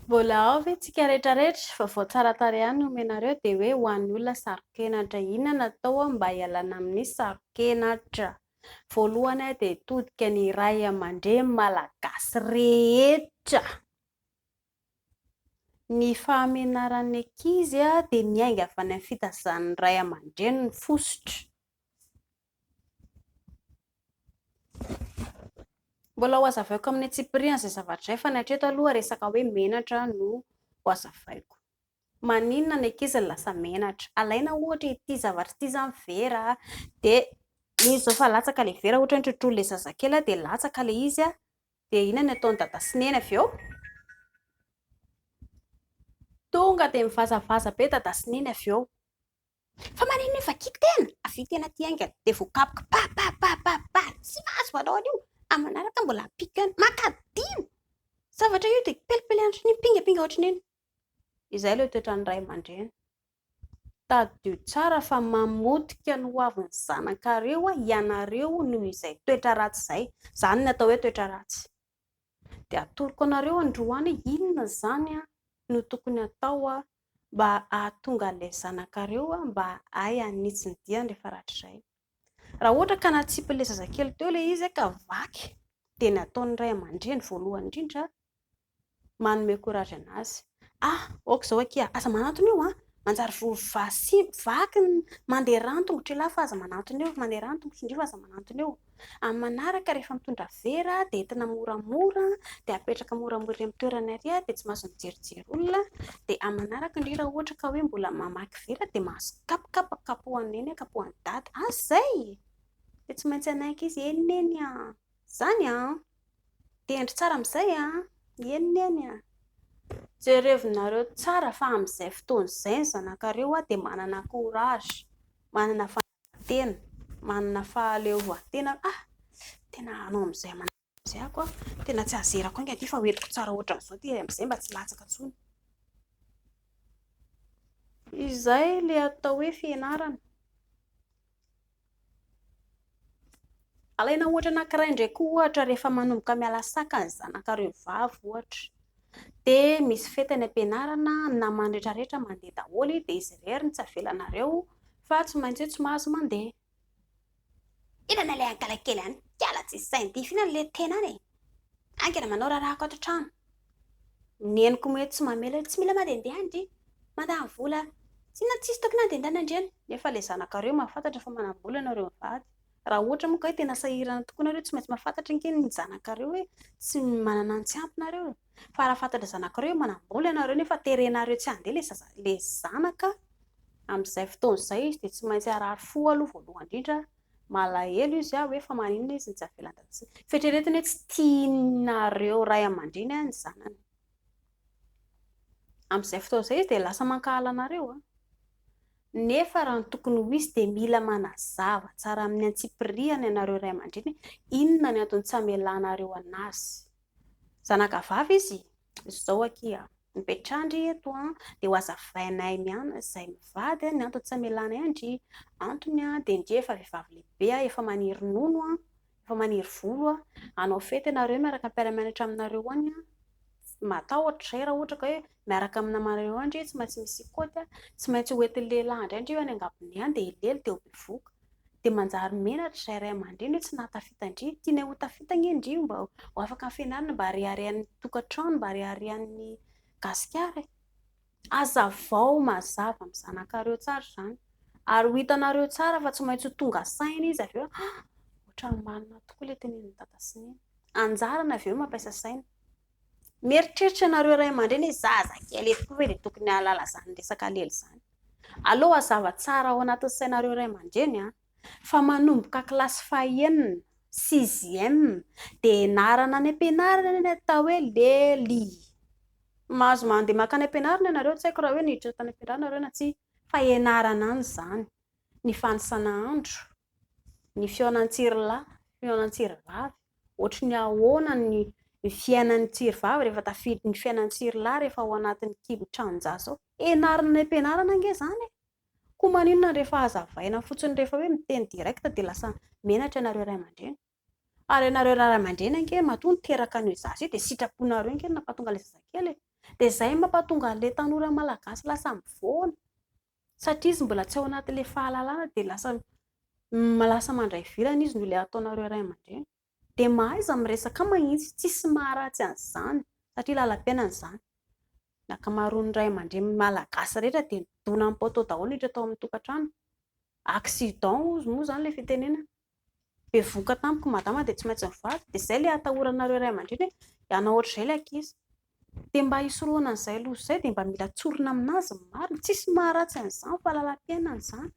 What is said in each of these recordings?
Mbola ao ve tsika rehetrarehetra fa vao tsara tarehy ihany no omenareo dia hoe ho an'ny olona sarokenatra. Inona natao mba hialana amin'ny sarokenatra? Voalohany dia todika ny ray aman-dreny malagasy rehetra. Ny fahamenaran'ny ankizy dia miainga avy any amin'ny fitazan'ny ray aman-dreny ny fosotra. Mbola ho hazavaiko amin'ny atsipiriana izay zavatra izay fa ny hatreto aloha resaka hoe menatra no ho hazavaiko. Maninona ny ankizy lasa menatra? Alaina ohatra ity zavatra ity izany vera dia izy izao fa latsaka ilay vera ohatra ny trotroin'ilay zazakely dia latsaka ilay izy dia inona ny ataony dada sy neny avy eo? Tonga dia mivazavaza be dada sy neny avy eo. Fa maninona vakiako tena? Avy tena ity haingana dia voakapoka pa tsy mahazo manao an'io. Amin'ny manaraka mbola apikany makadiny. Zavatra io dia pelipely andro ny pingapinga ohatran'iny. Izay ilay toetran'ny ray aman-dreny. Tadio tsara fa mamotika ny hoavin'ny zanakareo ianareo noho izay toetra ratsy izay. Izany ny atao hoe toetra ratsy. Dia atoroko anareo androany inona izany no tokony atao mba ahatonga an'ilay zanakareo mba hay hanitsy ny diany rehefa ratr'izay. Raha ohatra ka natsipin'ilay zazakely teo ilay izy ka vaky dia ny ataon'ny ray aman-dreny voalohany indrindra manome courage anazy. Aoka izao akia, aza manantona eo manjary vaky mandeha rantongotra ialahy fa aza manantona eo, mandeha rantongotra indrindra fa aza manantona eo. Amin'ny manaraka rehefa mitondra vera dia entina moramora dia apetraka moramora amin'ny toerana ary dia tsy mahazo mijerijery olona dia amin'ny manaraka indrindra ohatra ka hoe mbola mamaky vera dia mahazo kapoka kapohany neny kapohany dada izay dia tsy maintsy anaiky izy eniny izany tendry tsara amin'izay eniny jerevinareo tsara fa amin'izay fotoana izay ny zanakareo dia manana courage, manana fanajan-tena, manana fahaleovantena. Tena anao amin'izay amin'izay ako tena tsy azerako anga ity fa hoentiko tsara ohatran'izao ty amin'izay mba tsy latsaka intsony. Izay ilay atao hoe fianarana. Alaina ohatra anankiray ndraiky ohatra rehefa manomboka miala saka ny zanakareo vavy ohatra. Dia misy fety any am-pianarana, ny namany rehetrarehetra mandeha daholo dia izy irery no tsy avelanareo fa tsy maintsy hoe tsy mahazo mandeha. Inona ilay ankalankely any? Kiala tsisy saina ity fihinana ilay tena any e. Ankena manao raharaha ato an-trano. Neniko mety tsy mamela tsy mila mandehandeha andry. Mandany vola. Tsisy tokony handehandany andreny. Nefa ilay zanakareo mahafantatra fa manam-bola ianareo mivady. Raha ohatra moa ka hoe tena sahirana tokoa ianareo tsy maintsy mahafantatra ange ny zanakareo hoe tsy manana ny tsy ampinareo. Fa raha fantatra zanakareo manam-bola ianareo nefa terenareo tsy handeha ilay zanaka amin'izay fotoana izay izy dia tsy maintsy arary fo aloha voalohany indrindra. Malahelo izy hoe fa maninona izy tsy avelan-dadatsiny. Fieritreretiny hoe tsy tianareo ray aman-dreny ny zanany. Amin'izay fotoana izay izy dia lasa mankahala anareo. Nefa raha ny tokony ho izy dia mila manazava tsara amin'ny antsipiriany ianareo ray aman-dreny inona ny antony tsy hamelanareo anazy. Zanaka vavy izy izao akia mipetrandry eto dia ho hazavainay izay mivady ny antony tsy hamelanay andry. Antony dia ndre efa vehivavy lehibe efa maniry nono efa maniry volo hanao fety ianareo miaraka mpiara-mianatra aminareo any matahotra izay raha ohatra ka hoe miaraka amin'ny namanareo andry tsy maintsy misy kaoty tsy maintsy hoentin'ny lehilahy indray andry eo any angambony any dia ilely dia ho bevoka dia manjary menatra izay ray aman-dreny hoe tsy nahatafita andry tiana ho tafita anie indry mba ho afaka amin'ny fianarana mba hariarian'ny tokantrano mba hariarian'ny gasikara. Hazavao mazava amin'ny zanakareo tsara izany ary ho hitanareo tsara fa tsy maintsy ho tonga saina izy avy eo ohatran'ny marina tokoa ilay tenenin'ny dada sy neny. Anjarana avy eo mampiasa saina. Mieritreritra ianareo ray aman-dreny hoe zazakely eto koa dia tokony hahalala izany resaka lely izany. Aleo hazava tsara ao anatin'ny sainareo ray aman-dreny fa manomboka kilasy fahaenina, sixième dia ianarana any am-pianarana ny atao hoe lely. Mahazo mandeha makany am-pianarana ianareo tsy haiko raha hoe niditra tany am-pianarana ianareo na tsia fa ianarana any izany. Ny fanisana andro, ny fihaonan-tsirilahy, fihaonan-tsirivavy, ohatra ny ahoana ny fiainan'ny tsirivavy rehefa tafiditra ny fiainan'ny-tsirilahy rehefa ao anatin'ny kibo-tranon-jaza ao. Ianarana any am-pianarana ange izany e. Koa maninona rehefa hazavaina fotsiny rehefa hoe miteny direkta dia lasa menatra ianareo ray aman-dreny. Ary ianareo ray aman-dreny ange matoa niteraka an'io zaza io dia sitraponareo ange nampahatonga ilay zazakely e. Dia izay mampatonga an'ilay tanora malagasy lasa mivoana satria izy mbola tsy ao anatin'ilay fahalalana dia lasa mandray vilana izy noho ilay ataonareo ray aman-dreny. Dia mahaiza miresaka mahitsy, tsisy maharatsy an'izany satria lalam-piainana izany. Ny ankamaroan'ny ray aman-dreny malagasy rehetra dia midona amin'ny poto daholo rehetra tao amin'ny tokantrano. Accident moa izany ilay fitenena. Bevoka tampoka madama dia tsy maintsy mivady. Dia izay ilay atahoranareo ray aman-dreny hoe ianao ohatr'izay ilay ankizy. Dia mba hisoroana an'izay loza izay dia mba mila tsorina aminazy ny marina. Tsisy maharatsy an'izany fa lalam-piainana izany.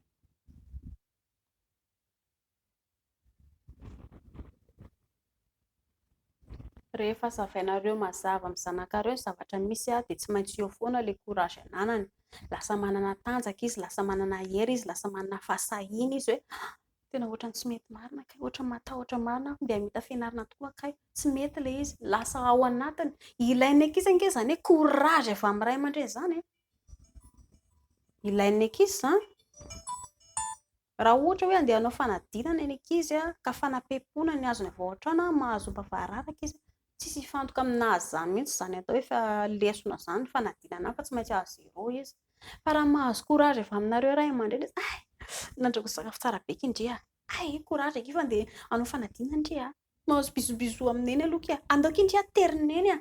Rehefa zavainareo mazava amin'ny zanakareo ny zavatra misy dia tsy maintsy eo foana ilay courage ananany. Lasa manana tanjaka izy, lasa manana hery izy, lasa manana fahasahina izy hoe tena ohatrany tsy mety marina kay, ohatrany matahotra marina dia mita fianarana tokoa kay, tsy mety ilay izy. Lasa ao anatiny. Ilain'ny ankizy ange izany hoe courage avy amin'ny ray aman-dreny izany. Ilain'ny ankizy izany. Raha ohatra hoe andeha hanao fanadinana ny ankizy ka fanampiampona ny azony avy ao an-trano mahazo mpavararaka izy, tsisy hifantoka aminazy izany mihitsy izany atao hoe lesona izany fanadinana fa tsy maintsy hahazo zéro izy. Fa raha mahazo courage avy aminareo ray aman-dreny izy, nandrahoa sakafo tsara be kindria, courage eky fa andeha hanao fanadinana indria, mahazo bisobiso amineny aloha kia, andao kindria terineny.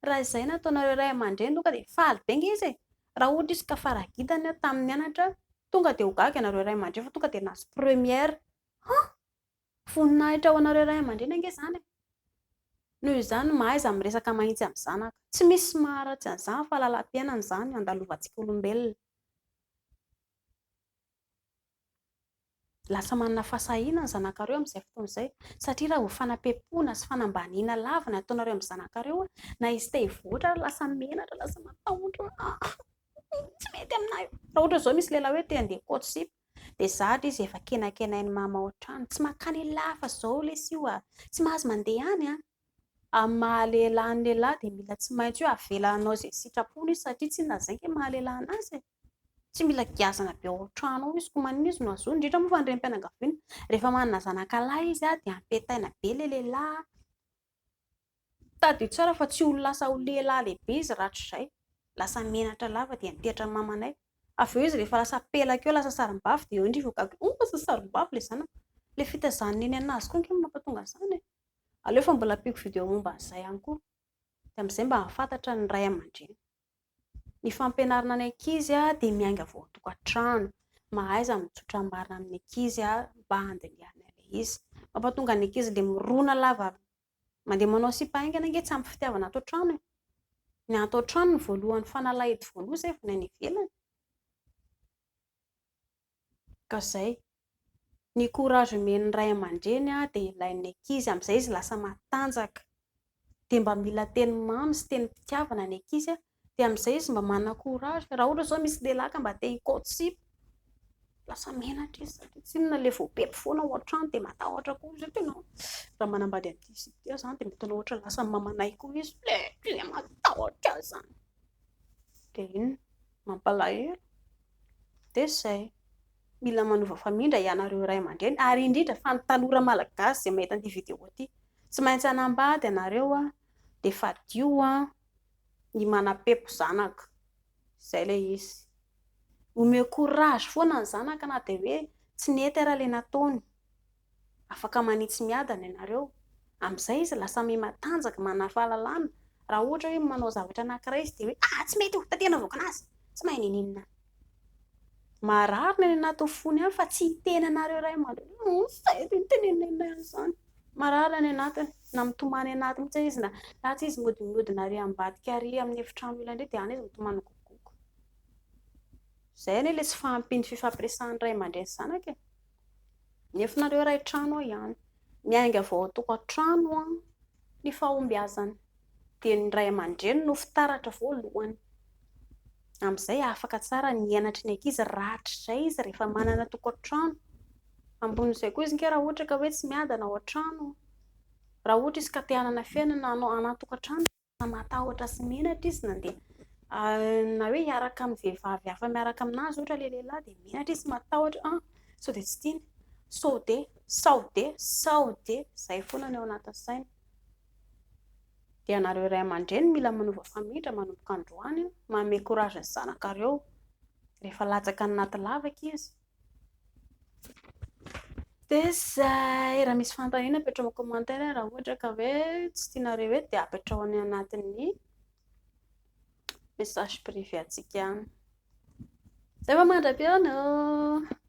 Raha izay nataonareo ray aman-dreny tonga dia faly be nge izy. Raha ohatra izy ka faragidany tamin'ny anatra, tonga dia ho gaga ianareo ray aman-dreny fa tonga dia nahazo première. Voninahitra ho anareo ray aman-dreny ange izany. Noho izany mahaiza miresaka mahitsy amin'ny zanaka. Tsy misy maharatsy an'izany fa lalam-piainana izany andalovantsika olombelona. Lasa manana fahasahina ny zanakareo amin'izay fotoana izay satria raha ho fanampiampona sy fanambaniana lava ny ataonareo amin'ny zanakareo na izy te hivoatra lasa menatra, lasa matahotra. Tsy mety aminahy. Raha ohatra izao misy lehilahy hoe te handeha courtship dia zatra izy efa kenakenain'ny mama ao an-trano, tsy makany lafa izao lesy io tsy mahazo mandeha any amin'ny mahalehilahy ny lehilahy dia mila tsy maintsy hoe avelanao izay sitrapony izy satria tsy inona izay ke mahalehilahy anazy. Tsy mila giazana be ao an-trano ao izy ko manina izy no azony. Indrindra moa fa ny renim-pianakaviana rehefa manana zanakalahy izy dia ampitaina be ilay lehilahy. Tadio tsara fa tsy ho lasa ho lehilahy lehibe izy rahatrizay. Lasa menatra lava dia mitehitra ny mamanay. Avy eo izy rehefa lasa pelaka eo lasa sarim-bavy dia eo indray vao gaga. Lasa sarim-bavy ilay zanaka. Ilay fitazanana eny anazy koa nge mampatonga izany. Aleo fa mbola ampiko video momba an'izay ihany koa. Dia amin'izay mba hafantatra ny ray aman-dreny. Ny fampianarana ny ankizy dia miainga vao tokantrano. Mahaiza mitsotra marina amin'ny ankizy mba handinihana ilay izy. Mampatonga ny ankizy ilay mirona lava mandeha manao sipa aingana ange tsy ampy fitiavana ato an-trano. Ny ato an-trano ny voalohan'ny fanalahidy voaloha izay vao ny any ivelany. Ka izay ny courage omen'ny ray aman-dreny dia ilain'ny ankizy amin'izay izy lasa matanjaka. Dia mba mila teny mamy sy teny fitiavana ny ankizy dia amin'izay izy mba manana courage. Raha ohatra izao misy lehilahy ka mba te hi-courtship, lasa menatra izy satria tsy inona ilay voapepy foana ao an-trano dia matahotra koa izy. Tena raha manambady amin'ity sy ity izany dia mety ohatra lasa mamanay koa izy. Ilay matahotra izany. Dia inona mampalahelo. Dia izay mila manova famindra ianareo ray aman-dreny ary indrindra fa ny tanora malagasy izay mahita an'ity video ity tsy maintsy hanambady ianareo dia fadio ny manampiampo zanaka. Izay ilay izy. Omeo courage foana ny zanaka na dia hoe tsy nety ara ilay nataony. Afaka manitsy miadana ianareo. Amin'izay izy lasa matanjaka manana fahalalana. Raha ohatra hoe manao zavatra anankiray izy dia hoe tsy mety ho tatena avoaka anazy. Tsy mahay ninina. Mararina ny anaty fony ihany fa tsy hiteny anareo ray aman-dreny. Izay no tenenina izany. Mararina ny anatiny na mitomany anaty mihitsy izy na ratsy izy mihodimodina ary ambadika ary amin'ny efitrano ilany dia any izy mitomany gogogo. Izay anie ilay tsy fahampian'ny fifampiresahan'ny ray aman-dreny zanaka. Nefanareo ray trano ao ihany. Miainga vao tokantrano ny fahombiazana dia ny ray aman-dreny no fitaratra voalohany. Amin'izay afaka tsara ny ianatry ny ankizy rahatrizay izy rehefa manana tokantrano. Ambon'izay koa izy raha ohatra ka hoe tsy miadana ao an-trano. Raha ohatra izy ka te hanana fiainana anaty tokantrano, matahotra sy menatra izy na hoe hiaraka amin'ny vehivavy hafa miaraka aminazy ohatra ilay lehilahy dia menatra izy matahotra. Sao dia tsy tiany. Sao dia izay foana ny ao anatin'ny sainy. dia anareo ray aman-dreny mila manova famindra manomboka androany, manome courage ny zanakareo rehefa latsaka anaty lavaka izy. Dia zay, raha misy fanontaniana apetrao amin'ny commentaire raha ohatra ka hoe tsy tianareo hoe dia apetrao any anatin'ny message privé antsika. Zay va mandram-pianao.